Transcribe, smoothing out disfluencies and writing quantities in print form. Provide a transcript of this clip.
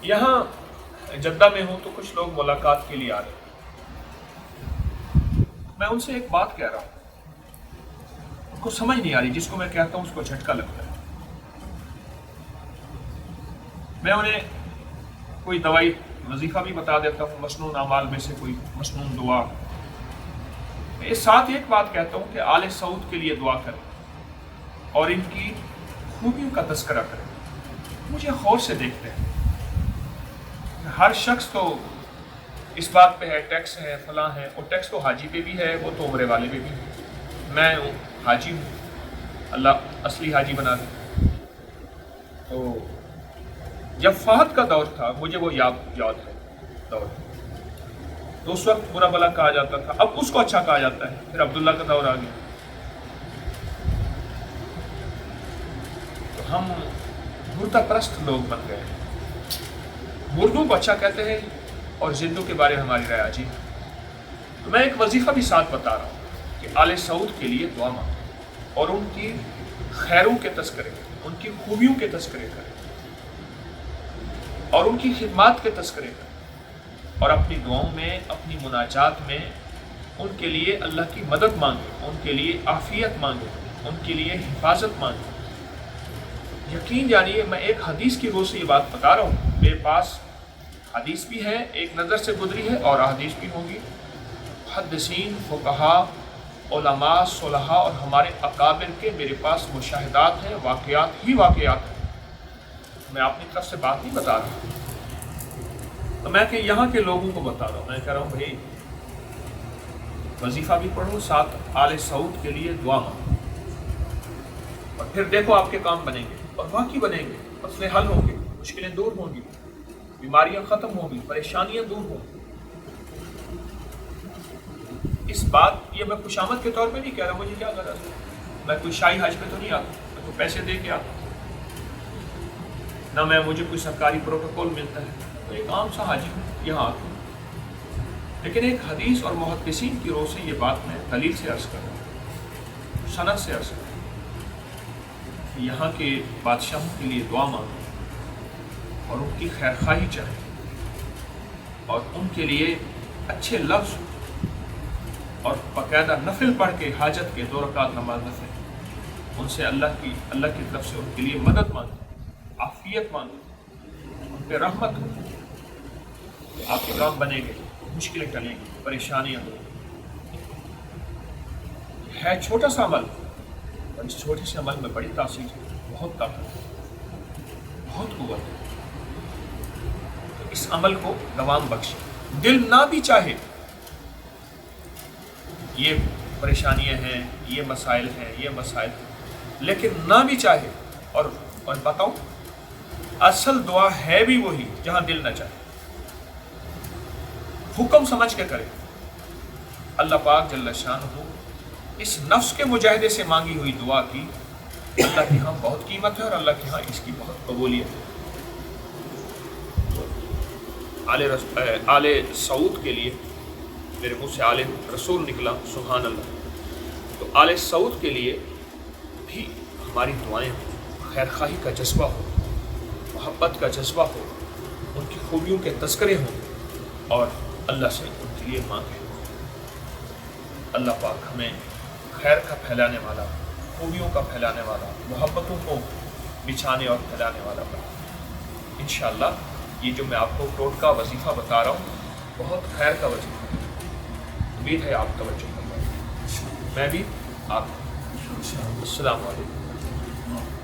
यहाँ जद्दा में हूँ तो कुछ लोग मुलाकात के लिए आ रहे हैं। मैं उनसे एक बात कह रहा हूँ, उनको समझ नहीं आ रही, जिसको मैं कहता हूँ उसको झटका लगता है। मैं उन्हें कोई दवाई वजीफा भी बता देता हूँ, मसनून अमाल में से कोई मसनून दुआ। मैं साथ एक बात कहता हूँ कि आले सऊद के लिए दुआ करें और इनकी खूबियों का तस्करा करें। मुझे गौर से देखते हैं, हर शख्स तो इस बात पे है, टैक्स है, फलां है, और टैक्स तो हाजी पे भी है, वो तो उम्रे वाले पे भी है। मैं हूँ हाजी हूँ, अल्लाह असली हाजी बना दे। तो जब फहद का दौर था, मुझे वो याद है दौर, तो उस वक्त बुरा भला कहा जाता था, अब उसको अच्छा कहा जाता है। फिर अब्दुल्ला का दौर आ गया, तो हम मुर्दा परस्त लोग बन गए। मुर्दों को अच्छा कहते हैं और जिंदों के बारे में हमारी राय अजीब है। तो मैं एक वजीफा भी साथ बता रहा हूँ कि आले सऊद के लिए दुआ मांगो और उनकी खैरों के तस्करे, उनकी खूबियों के तस्करे करें और उनकी खिदमत के तस्करे करें, और अपनी दुआओं में, अपनी मुनाजात में उनके लिए अल्लाह की मदद मांगे, उनके लिए आफियत मांगे, उनके लिए हिफाजत मांगे। यकीन जानिए, मैं एक हदीस की रोज़ से ये बात बता रहा हूँ। मेरे पास हदीस भी है, एक नज़र से गुजरी है, और हदीस भी होगी। मुहद्दिसीन, फुक़हा, उलमा, सुलहा और हमारे अकाबिर के मेरे पास मुशाहिदात हैं, वाक़यात ही वाक़यात हैं। मैं अपनी तरफ से बात नहीं बता रहा, तो मैं कि यहाँ के लोगों को बता रहा हूँ। मैं कह रहा हूँ भाई, वजीफ़ा भी पढ़ो, साथ आले सऊद के लिए दुआ मांगो, और फिर देखो आपके काम बनेंगे, और वाकई बनेंगे, मसले हल होंगे, मुश्किलें दूर होंगी, बीमारियां खत्म होंगी, परेशानियां दूर होंगी। इस बात ये मैं खुशामद के तौर पे नहीं कह रहा, मुझे क्या गरज है, मैं कोई शाही हज पे तो नहीं आता, मैं तो पैसे दे के आता, ना मैं मुझे कोई सरकारी प्रोटोकॉल मिलता है, तो एक आम सा हाजी यहाँ आता हूँ। लेकिन एक हदीस और मुहद्दिसीन की रोह से ये बात मैं दलील से अर्ज कर रहा हूँ, सनद से अर्ज कर रहा हूँ। यहाँ के बादशाहों के लिए दुआ मांगो और उनकी खैर खाही चाहें, और उनके लिए अच्छे लफ्ज़ और बाकायदा नफिल पढ़ के, हाजत के 2 रकात नमाज नफिल, उनसे अल्लाह की तरफ से उनके लिए मदद मांगे, आफियत मांगे, उन पर रहमत हो, तो आपके काम बनेंगे, मुश्किलें टलेंगी, परेशानियाँ होंगी। है छोटा सा अमल, और इस छोटे से अमल में बड़ी तासीर है, बहुत ताकत है, बहुत कुव्वत है। तो इस अमल को दवाम बख्शे। दिल ना भी चाहे, ये परेशानियां हैं, ये मसाइल हैं, ये मसाइल हैं, लेकिन ना भी चाहे, और बताओ, असल दुआ है भी वही जहां दिल ना चाहे, हुक्म समझ के करे। अल्लाह पाक जल्ल शानहू इस नफ्स के मुजाहिदे से मांगी हुई दुआ की अल्लाह के यहाँ बहुत कीमत है, और अल्लाह के यहाँ इसकी बहुत कबूलियत है। आले सऊद के लिए मेरे मुँह से आले रसूल निकला, सुभान अल्लाह। तो आले सऊद के लिए भी हमारी दुआएं हों, खैर खाही का जज्बा हो, मोहब्बत का जज्बा हो, उनकी खूबियों के तस्करे हों, और अल्लाह से उनके लिए मांगे। अल्लाह पाक हमें खैर का फैलाने वाला, खूबियों का फैलाने वाला, मोहब्बतों को बिछाने और फैलाने वाला बना। इंशाअल्लाह ये जो मैं आपको टोटका वजीफ़ा बता रहा हूँ, बहुत खैर का वजीफ़ा है। उम्मीद है आप तवज्जो करेंगे, मैं भी आप। अस्सलाम वालेकुम।